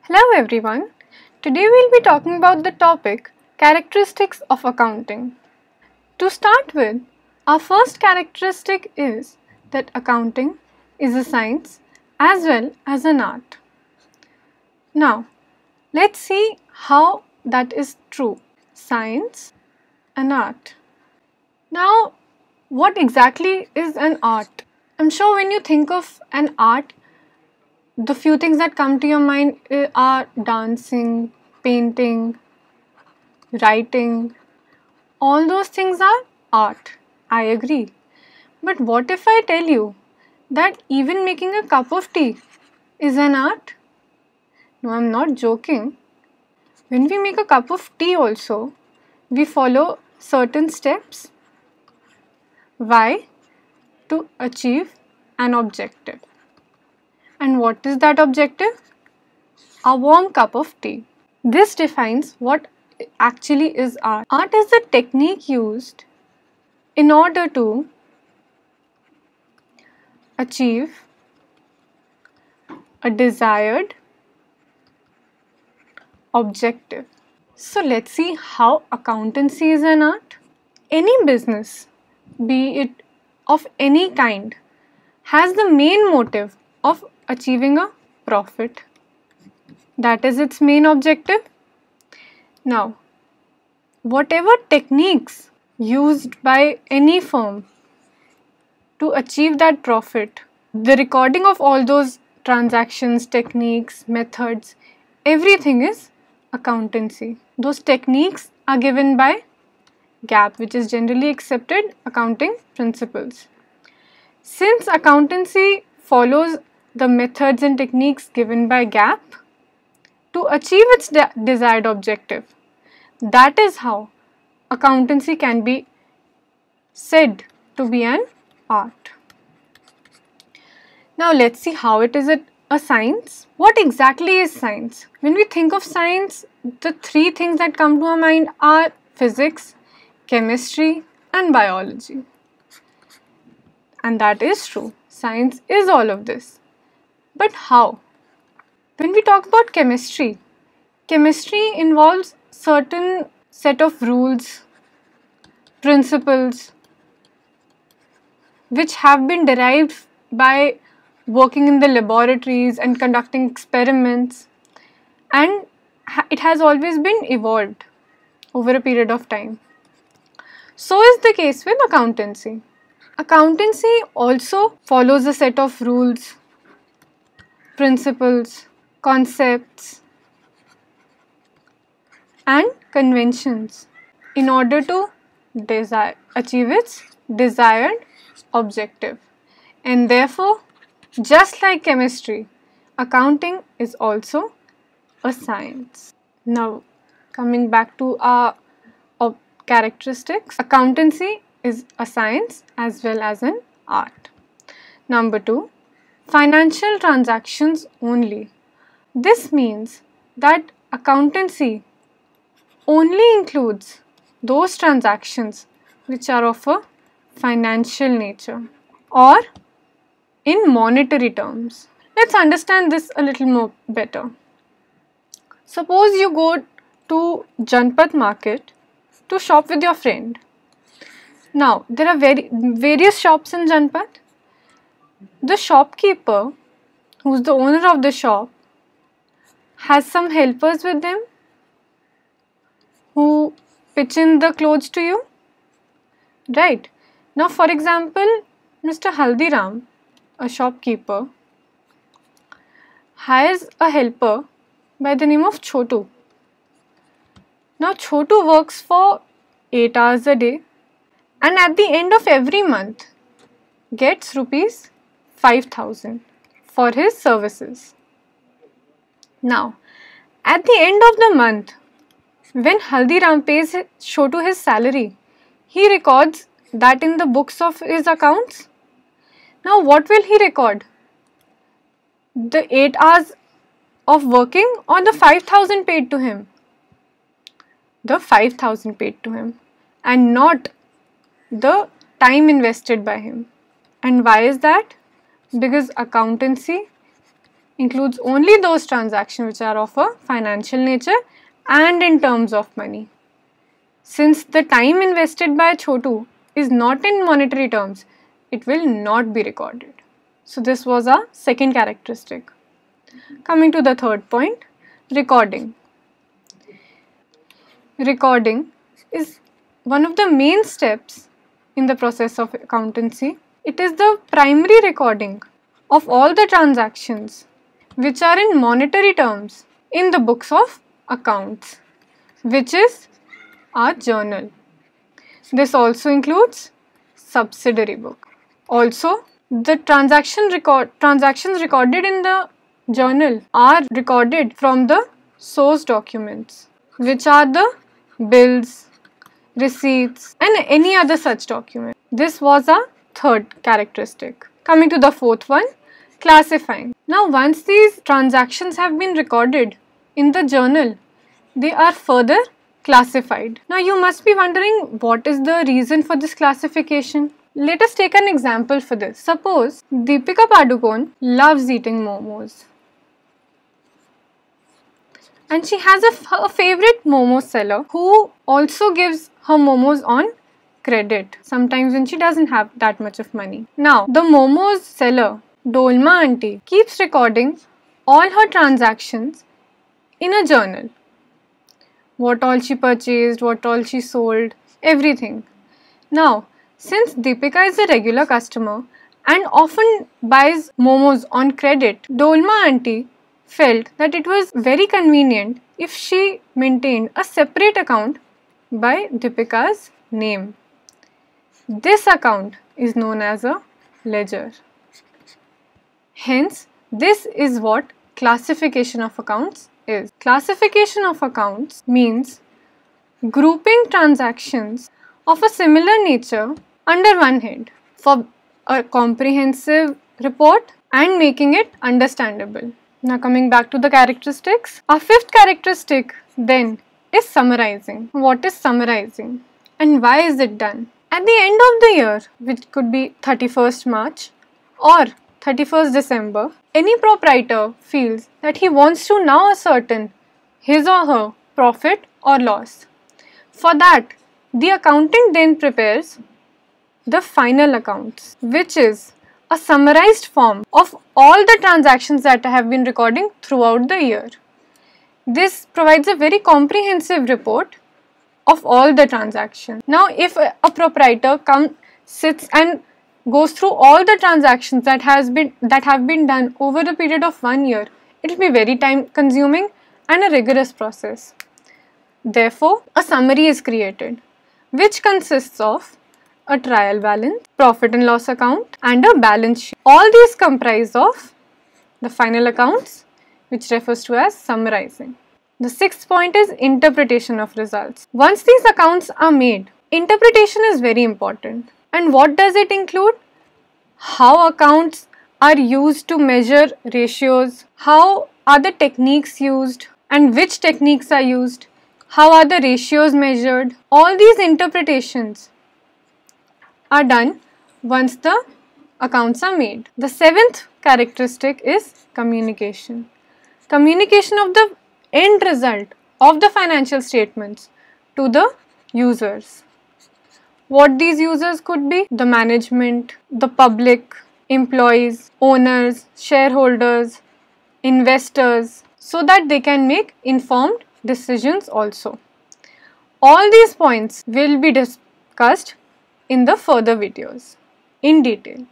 Hello everyone. Today we'll be talking about the topic characteristics of accounting. To start with, our first characteristic is that accounting is a science as well as an art. Now, let's see how that is true. Science and art. Now, what exactly is an art? I'm sure when you think of an art, the few things that come to your mind are dancing, painting, writing. All those things are art. I agree. But what if I tell you that even making a cup of tea is an art? No, I'm not joking. When we make a cup of tea also, we follow certain steps. Why? To achieve an objective. And what is that objective? A warm cup of tea. This defines what actually is art. Art is the technique used in order to achieve a desired objective. So let's see how accountancy is an art. Any business, be it of any kind, has the main motive of achieving a profit. That is its main objective. Now, whatever techniques used by any firm to achieve that profit, the recording of all those transactions, techniques, methods, everything is accountancy. Those techniques are given by GAAP, which is generally accepted accounting principles. Since accountancy follows the methods and techniques given by GAAP to achieve its desired objective, that is how accountancy can be said to be an art. Now let's see how it is a science. What exactly is science? When we think of science, the three things that come to our mind are physics, chemistry, and biology. And that is true. Science is all of this. But how? When we talk about chemistry, chemistry involves certain set of rules, principles, which have been derived by working in the laboratories and conducting experiments, and it has always been evolved over a period of time. So is the case with accountancy. Accountancy also follows a set of rules, principles, concepts, and conventions in order to achieve its desired objective. And therefore, just like chemistry, accounting is also a science. Now, coming back to our characteristics, accountancy is a science as well as an art. Number 2, financial transactions only. This means that accountancy only includes those transactions which are of a financial nature or in monetary terms. Let's understand this a little more better. Suppose you go to Janpat market to shop with your friend. Now, there are various shops in Janpat. The shopkeeper, who's the owner of the shop, has some helpers with them who pitch in the clothes to you. Right. Now, for example, Mr. Haldiram, a shopkeeper, hires a helper by the name of Chotu. Now, Chotu works for 8 hours a day and at the end of every month gets rupees 5,000 for his services. Now, at the end of the month, when Haldiram pays Chotu his salary, he records that in the books of his accounts. Now, what will he record? The 8 hours of working or the 5,000 paid to him? The 5,000 paid to him and not the time invested by him. And why is that? Because accountancy includes only those transactions which are of a financial nature and in terms of money. Since the time invested by Chotu is not in monetary terms, it will not be recorded. So this was our second characteristic. Coming to the third point, recording. Recording is one of the main steps in the process of accountancy. It is the primary recording of all the transactions which are in monetary terms in the books of accounts, which is our journal. This also includes subsidiary book. Also, the transactions recorded in the journal are recorded from the source documents, which are the bills, receipts, and any other such document. This was our third characteristic. Coming to the fourth one, classifying. Now, once these transactions have been recorded in the journal, they are further classified. Now, you must be wondering what is the reason for this classification. Let us take an example for this. Suppose Deepika Padukone loves eating momos, and she has a favorite momo seller who also gives her momos on credit, sometimes when she doesn't have that much of money. Now, the momos seller, Dolma auntie, keeps recording all her transactions in a journal. What all she purchased, what all she sold, everything. Now, since Deepika is a regular customer and often buys momos on credit, Dolma auntie felt that it was very convenient if she maintained a separate account by Deepika's name. This account is known as a ledger. Hence, this is what classification of accounts is. Classification of accounts means grouping transactions of a similar nature under one head for a comprehensive report and making it understandable. Now, coming back to the characteristics, our fifth characteristic then is summarizing. What is summarizing and why is it done? At the end of the year, which could be 31st March or 31st December, any proprietor feels that he wants to now ascertain his or her profit or loss. For that, the accountant then prepares the final accounts, which is a summarized form of all the transactions that have been recording throughout the year. This provides a very comprehensive report of all the transactions. Now, if a proprietor sits and goes through all the transactions that have been done over the period of 1 year, it will be very time consuming and a rigorous process. Therefore, a summary is created, which consists of a trial balance, profit and loss account, and a balance sheet. All these comprise of the final accounts, which refers to as summarizing. The sixth point is interpretation of results. Once these accounts are made, interpretation is very important. And what does it include? How accounts are used to measure ratios, how are the techniques used, and which techniques are used, how are the ratios measured. All these interpretations are done once the accounts are made. The seventh characteristic is communication. Communication of the end result of the financial statements to the users. What these users could be? The management, the public, employees, owners, shareholders, investors, so that they can make informed decisions also. All these points will be discussed in the further videos in detail.